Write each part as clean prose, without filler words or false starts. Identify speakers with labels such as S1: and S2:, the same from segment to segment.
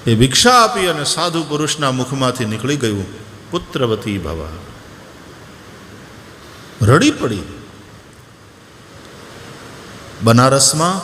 S1: એ ભિક્ષા આપી અને સાધુ પુરુષના મુખમાંથી નીકળી ગયું, પુત્રવતી ભવ. રડી પડી. બનારસમાં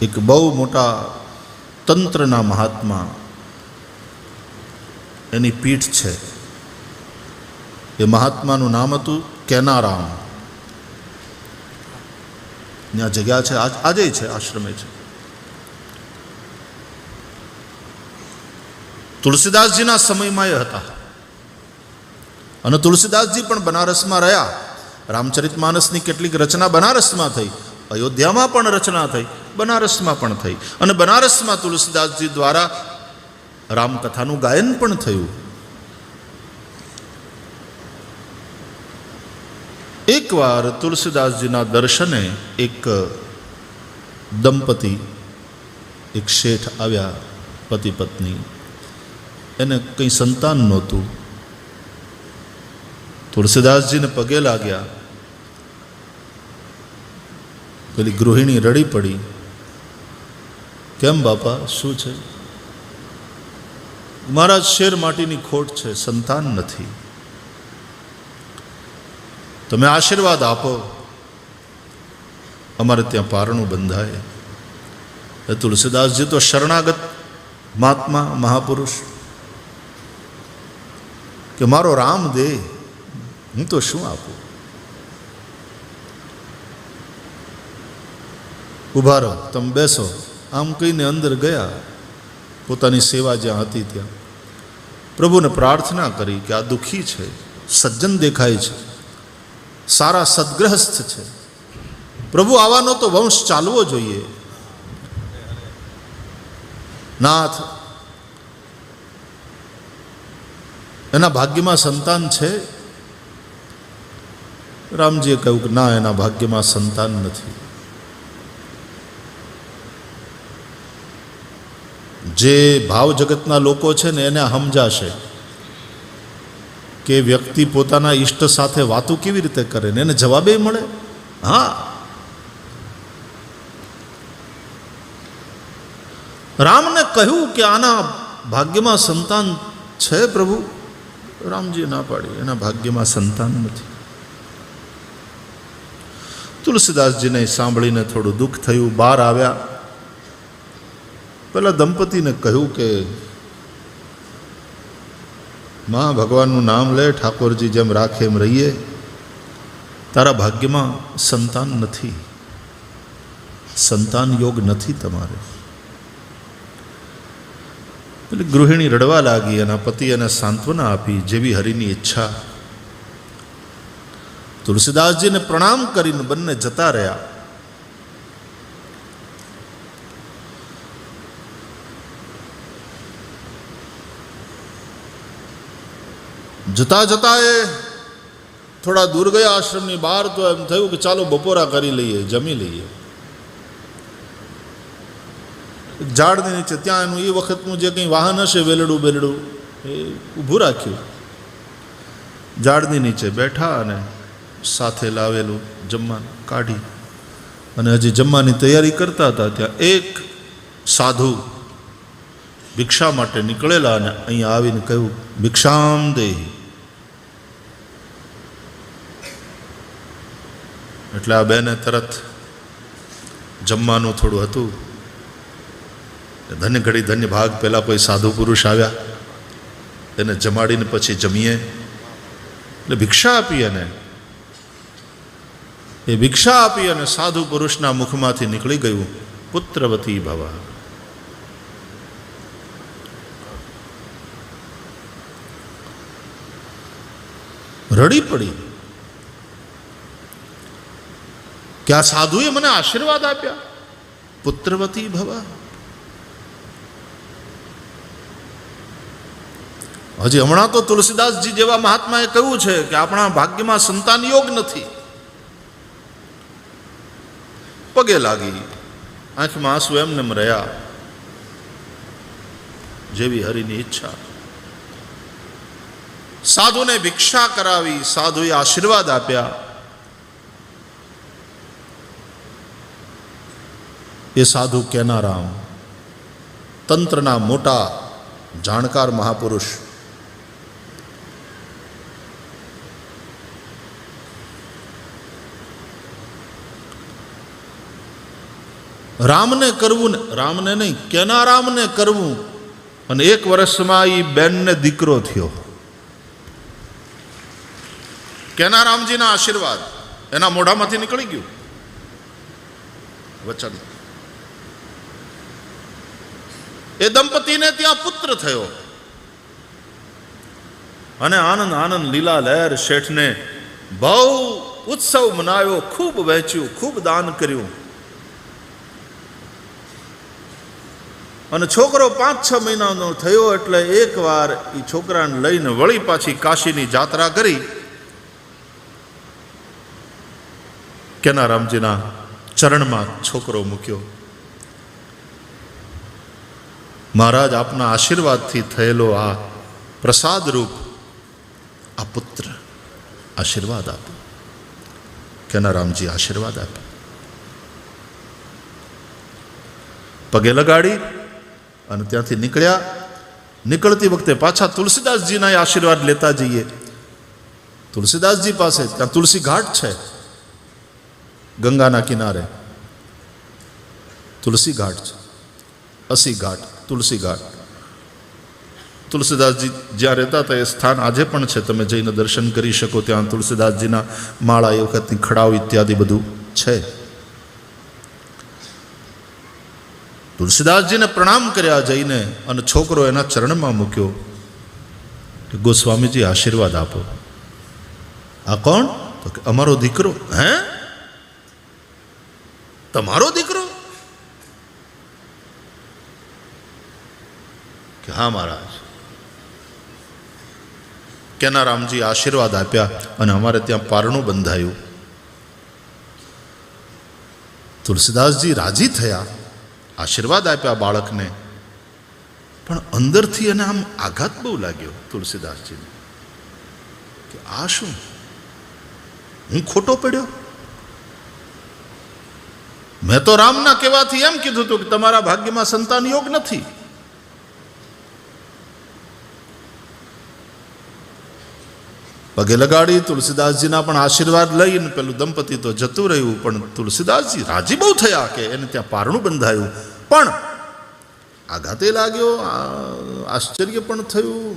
S1: એક બહુ મોટા તંત્રના મહાત્મા, એની પીઠ છે. એ મહાત્માનું નામ હતું કેનારામ. ત્યાં જગ્યા છે, આજે છે, આશ્રમે છે. તુલસીદાસજીના સમયમાં એ હતા અને તુલસીદાસજી પણ બનારસમાં રહ્યા. રામચરિતમાનસની કેટલીક રચના બનારસમાં થઈ, અયોધ્યામાં પણ રચના થઈ, બનારસમાં પણ થઈ, અને બનારસમાં તુલસીદાસજી દ્વારા રામકથાનું ગાયન પણ થયું. એકવાર તુલસીદાસજીના દર્શને એક દંપતી, એક શેઠ આવ્યા, પતિ પત્ની. એને કંઈ સંતાન નહોતું. તુલસીદાસજીને પગે લાગ્યા. પેલી ગૃહિણી રડી પડી. કેમ બાપા, શું છે? મહારાજ, શેર માટીની ખોટ છે, સંતાન નથી. તમે આશીર્વાદ આપો, અમારે ત્યાં પારણું બંધાય. એ તુલસીદાસજી તો શરણાગત મહાત્મા, મહાપુરુષ, કે મારો રામ દે, હું તો શું આપું? ઉભા રહો, તમે બેસો. આમ કહીને અંદર ગયા. પોતાની સેવા જ્યાં હતી ત્યાં પ્રભુને પ્રાર્થના કરી કે આ દુઃખી છે, સજ્જન દેખાય છે, સારા સદગ્રહસ્થ છે. પ્રભુ, આવાનો તો વંશ ચાલવો જોઈએ. નાથ, એના ભાગ્યમાં સંતાન છે? રામજીએ કહ્યું કે ના, એના ભાગ્યમાં સંતાન નથી. જે ભાવ જગતના લોકો છે ને એને સમજાશે કે વ્યક્તિ પોતાના ઈષ્ટ સાથે વાતો કેવી રીતે કરે ને એને જવાબે મળે. હા, રામને કહ્યું કે આના ભાગ્યમાં સંતાન છે પ્રભુ. રામજીએ ના પાડી, એના ભાગ્યમાં સંતાન નથી. તુલસીદાસજીને સાંભળીને થોડું દુઃખ થયું. બહાર આવ્યા. પેલા દંપતીને કહ્યું કે માં, ભગવાનનું નામ લે, ઠાકોરજી જેમ રાખે એમ રહીએ. તારા ભાગ્યમાં સંતાન નથી, સંતાન યોગ નથી તમારે. પેલી ગૃહિણી રડવા લાગી. એના પતિ એને સાંત્વના આપી, જેવી હરિની ઈચ્છા. તુલસીદાસજીને પ્રણામ કરીને બંને જતા રહ્યા. જતા જતા એ થોડા દૂર ગયા આશ્રમની બહાર. તો એમ થયું કે ચાલો બપોરા કરી લઈએ, જમી લઈએ. ઝાડની નીચે, ત્યાં એનું એ વખતનું જે કંઈ વાહન હશે, વેલડું બેલડું, એ ઊભું રાખ્યું. ઝાડની નીચે બેઠા અને સાથે લાવેલું જમવાનું કાઢી અને હજી જમવાની તૈયારી કરતા હતા. ત્યાં એક સાધુ ભિક્ષા માટે નીકળેલા અને અહીંયા આવીને કહ્યું, ભિક્ષામ દેહી. એટલે આ બેને તરત જમવાનું થોડું હતું, ધન્ય ઘડી ધન્ય ભાગ. પહેલાં કોઈ સાધુ પુરુષ આવ્યા, એને જમાડીને પછી જમીએ. એટલે ભિક્ષા આપી. અને એ ભિક્ષા આપી અને સાધુ પુરુષના મુખમાંથી નીકળી ગયું, પુત્રવતી ભવ. રડી પડી કે આ સાધુએ મને આશીર્વાદ આપ્યા, પુત્રવતી ભવ. હજી હમણાં તો તુલસીદાસજી જેવા મહાત્માએ કહ્યું છે કે આપણા ભાગ્યમાં સંતાન યોગ નથી. પગે લાગી, આંખમાં આંસુ એમને રહ્યા, જેવી હરિની ઈચ્છા. સાધુને ભિક્ષા કરાવી, સાધુએ આશીર્વાદ આપ્યા. એ સાધુ કેનારામ, તંત્રના મોટા જાણકાર મહાપુરુષ. રામને કરવું ને, રામને નહીં, કેનારામને કરવું. અને 1 વર્ષમાં એ બેનને દીકરો થયો. કેનારામજીના આશીર્વાદ એના મોઢામાંથી નીકળી ગયું વચન. એ દંપતીને ત્યાં પુત્ર થયો અને આનંદ આનંદ લીલા લહેર શેઠને બહુ ઉત્સવ મનાવ્યો, ખૂબ વહેંચ્યું, ખૂબ દાન કર્યું. અને છોકરો 5-6 મહિનાનો થયો એટલે એકવાર એ છોકરાને લઈને વળી પાછી કાશીની જાત્રા કરી. કેનારામજીના ચરણમાં છોકરો મૂક્યો. મહારાજ, આપના આશીર્વાદથી થયેલો આ પ્રસાદ રૂપ આ પુત્ર, આશીર્વાદ આપો. કેનારામજી આશીર્વાદ આપે, પગે લગાડી અને ત્યાંથી નીકળ્યા. નીકળતી વખતે પાછા તુલસીદાસજીના આશીર્વાદ લેતા જઈએ. તુલસીદાસજી પાસે ત્યાં તુલસી ઘાટ છે, ગંગાના કિનારે તુલસી ઘાટ છે. 80 ઘાટ, તુલસી ઘાટ. તુલસીદાસજી જ્યાં રહેતા હતા એ સ્થાન આજે પણ છે, તમે જઈને દર્શન કરી શકો. ત્યાં તુલસીદાસજીના માળા, એ વખતની ખડાવ ઇત્યાદિ બધું છે. તુલસીદાસજીને પ્રણામ કર્યા જઈને અને છોકરો એના ચરણમાં મૂક્યો કે ગોસ્વામીજી આશીર્વાદ આપો. આ કોણ? તો કે અમારો દીકરો. હે, તમારો દીકરો? કે હા મહારાજ. કેનારામજી આશીર્વાદ આપ્યા અને અમારે ત્યાં પારણું બંધાયું. તુલસીદાસજી રાજી થયા, આશીર્વાદ આપ્યા બાળકને, પણ અંદરથી એને આમ આઘાત બહુ લાગ્યો તુલસીદાસજીને કે આ શું, હું ખોટો પડ્યો? મેં તો રામના કહેવાથી એમ કીધું હતું કે તમારા ભાગ્યમાં સંતાન યોગ નથી. પગે લગાડી તુલસીદાસજીના પણ આશીર્વાદ લઈને પેલું દંપતી તો જતું રહ્યું. પણ તુલસીદાસજી રાજી બહુ થયા કે એને ત્યાં પારણું બંધાયું. પણ આઘાતે લાગ્યો, આશ્ચર્ય પણ થયું.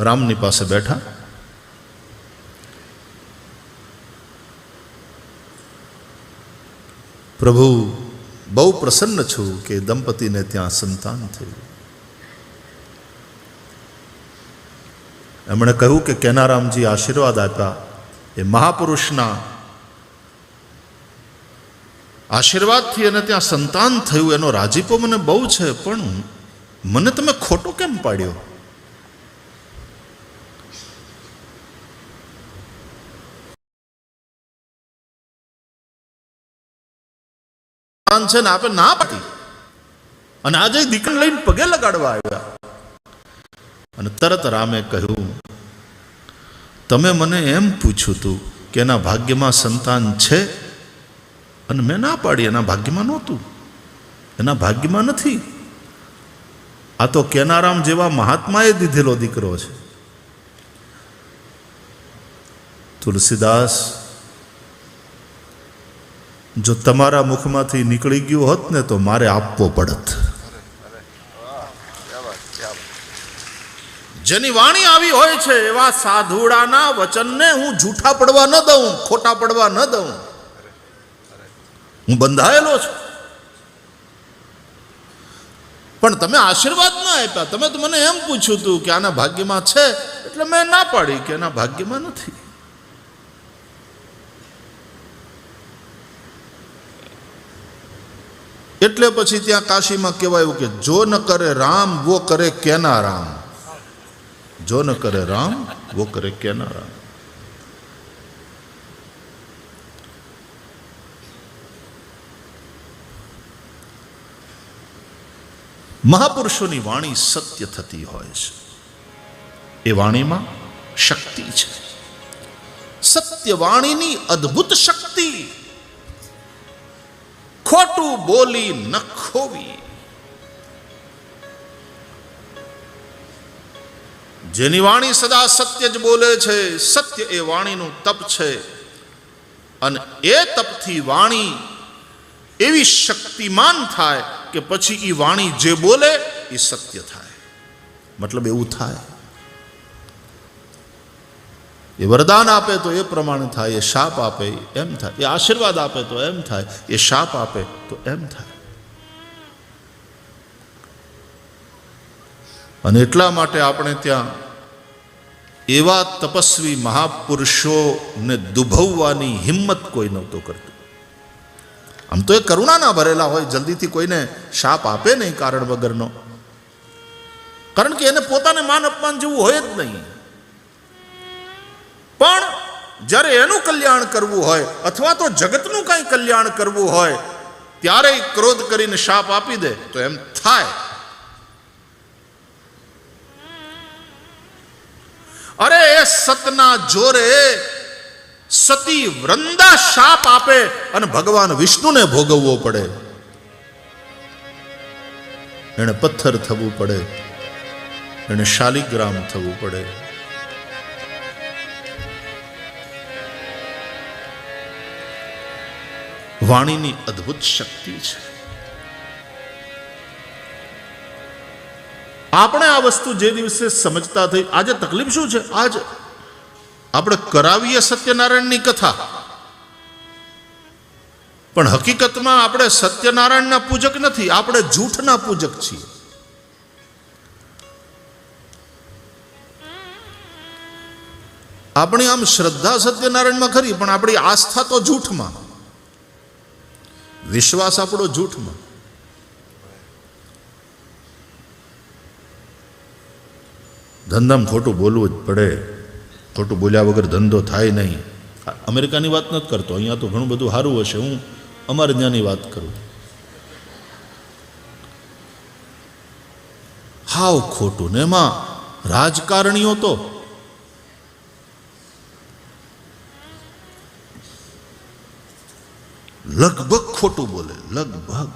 S1: રામની પાસે બેઠા. પ્રભુ, બહુ પ્રસન્ન છું કે દંપતીને ત્યાં સંતાન થયું. એમણે કહ્યું કે કેનારામજી આશીર્વાદ આપ્યા, એ મહાપુરુષના આશીર્વાદથી એને ત્યાં સંતાન થયું, એનો રાજીપો મને બહુ છે, પણ મને તમે ખોટો કેમ પાડ્યો? છે ને આપે ના પાડી અને આજે દીકરી લઈને પગે લગાડવા આવ્યા. અને તરત રામે કહ્યું, તમે મને એમ પૂછ્યું હતું કે એના ભાગ્યમાં સંતાન છે, અને મેં ના પાડી. એના ભાગ્યમાં નહોતું, એના ભાગ્યમાં નથી. આ તો કેનારામ જેવા મહાત્માએ દીધેલો દીકરો છે. તુલસીદાસ, જો તમારા મુખમાંથી નીકળી ગયું હોત ને તો મારે આપવો પડત. જેની વાણી આવી હોય છે એવા સાધુડાના વચનને હું જૂઠા પડવા ન દઉં, ખોટા પડવા ન દઉં. હું બંધાયેલો છું. પણ તમે આશીર્વાદ ના આપ્યા. તમે તો મને એમ પૂછ્યું હતું કે આના ભાગ્યમાં છે, એટલે મેં ના પાડી કે એના ભાગ્યમાં નથી. એટલે પછી ત્યાં કાશીમાં કહેવાયું કે જો ન કરે રામ વો કરે કેના રામ. જો ન કરે રામ વો કરે કેના રામ. મહાપુરુષોની વાણી સત્ય થતી હોય છે. એ વાણીમાં શક્તિ છે. સત્ય વાણીની અદ્ભુત શક્તિ. બોલી ન ખોવી. જેની વાણી સદા સત્ય જ બોલે છે, સત્ય એ વાણીનું તપ છે, અને એ તપથી વાણી એવી શક્તિમાન થાય કે પછી એ વાણી જે બોલે એ સત્ય થાય. મતલબ એવું થાય. એ વરદાન આપે તો એ પ્રમાણે થાય, એ શાપ આપે એમ થાય, એ આશીર્વાદ આપે તો એમ થાય, એ શાપ આપે તો એમ થાય. અને એટલા માટે આપણે ત્યાં એવા તપસ્વી મહાપુરુષોને દુભવવાની હિંમત કોઈ નહોતું કરતું. આમ તો એ કરુણાના ભરેલા હોય, જલ્દીથી કોઈને શાપ આપે નહીં કારણ વગરનો, કારણ કે એને પોતાને માન અપમાન જેવું હોય જ નહીં. પણ જ્યારે એનું કલ્યાણ કરવું હોય અથવા તો જગતનું કંઈ કલ્યાણ કરવું હોય ત્યારે ક્રોધ કરીને શાપ આપી દે તો એમ થાય. અરે એ સતના જોરે સતી વૃંદા શાપ આપે અને ભગવાન વિષ્ણુને ભોગવવો પડે. એને પથ્થર થવું પડે, એને શાલિગ્રામ થવું પડે. વાણીની અદ્ભુત શક્તિ છે. આપણે આ વસ્તુ જે દિવસે સમજતા થઈ, આજે તકલીફ શું છે? આજ આપણે કરાવીએ સત્યનારાયણની કથા, પણ હકીકતમાં આપણે સત્યનારાયણના પૂજક નથી, આપણે જૂઠના પૂજક છીએ. આપણી આમ શ્રદ્ધા સત્યનારાયણમાં ખરી, પણ આપણી આસ્થા તો જૂઠમાં, વિશ્વાસ આપણો જૂઠમાં. ધંધામાં ખોટું બોલવું જ પડે, ખોટું બોલ્યા વગર ધંધો થાય નહીં. અમેરિકાની વાત નથી કરતો, અહીંયા તો ઘણું બધું સારું હશે, હું અમારે ત્યાંની વાત કરું. હાવ ખોટું. ને એમાં રાજકારણીઓ તો લગભગ ખોટું બોલે, લગભગ.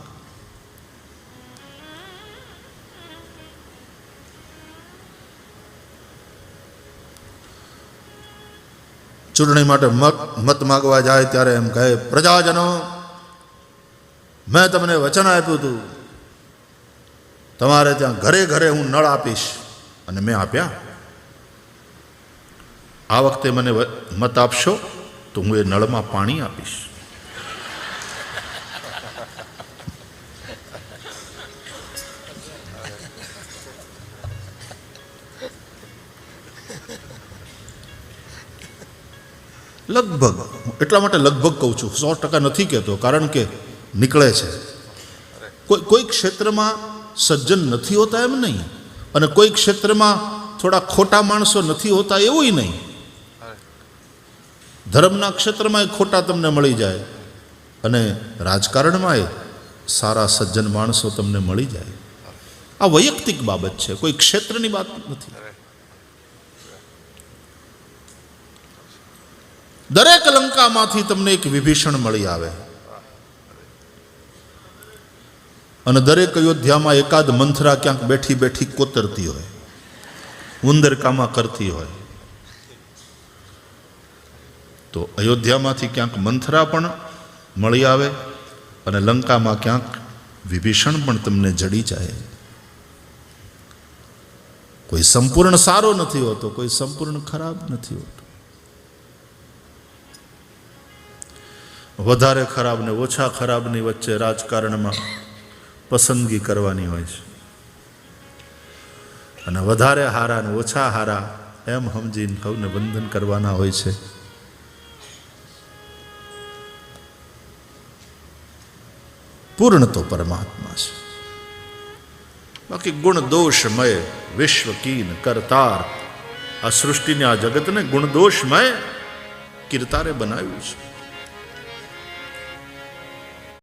S1: ચૂંટણી માટે મત માગવા જાય ત્યારે એમ કહે, પ્રજાજનો, મેં તમને વચન આપ્યું હતું, તમારે ત્યાં ઘરે ઘરે હું નળ આપીશ, અને મેં આપ્યા. આ વખતે મને મત આપશો તો હું એ નળમાં પાણી આપીશ. લગભગ, એટલા માટે લગભગ કહું છું, 100% નથી કહેતો, કારણ કે નીકળે છે. કોઈ ક્ષેત્રમાં સજ્જન નથી હોતા એમ નહીં, અને કોઈ ક્ષેત્રમાં થોડા ખોટા માણસો નથી હોતા એવું નહીં. ધર્મના ક્ષેત્રમાં ખોટા તમને મળી જાય, અને રાજકારણમાં એ સારા સજ્જન માણસો તમને મળી જાય. આ વૈયક્તિક બાબત છે, કોઈ ક્ષેત્રની વાત નથી. દરેક લંકામાંથી તમને એક વિભીષણ મળી આવે, અને દરેક અયોધ્યામાં એકાદ મંથરા ક્યાંક બેઠી બેઠી કોતરતી હોય, ઉંદરકામાં કરતી હોય. તો અયોધ્યામાંથી ક્યાંક મંથરા પણ મળી આવે, અને લંકામાં ક્યાંક વિભીષણ પણ તમને જડી જાય. કોઈ સંપૂર્ણ સારો નથી હોતો, કોઈ સંપૂર્ણ ખરાબ નથી હોતો. વધારે ખરાબ ને ઓછા ખરાબની વચ્ચે રાજકારણમાં પસંદગી કરવાની હોય છે, અને વધારે હારા ને ઓછા હારા એમ સમજીને સૌને બંધન કરવાના હોય છે. પૂર્ણ તો પરમાત્મા છે. બાકી ગુણ દોષમય વિશ્વ કીન કરતાર, આ સૃષ્ટિને, આ જગતને ગુણ દોષમય કિરતારે બનાવ્યું છે.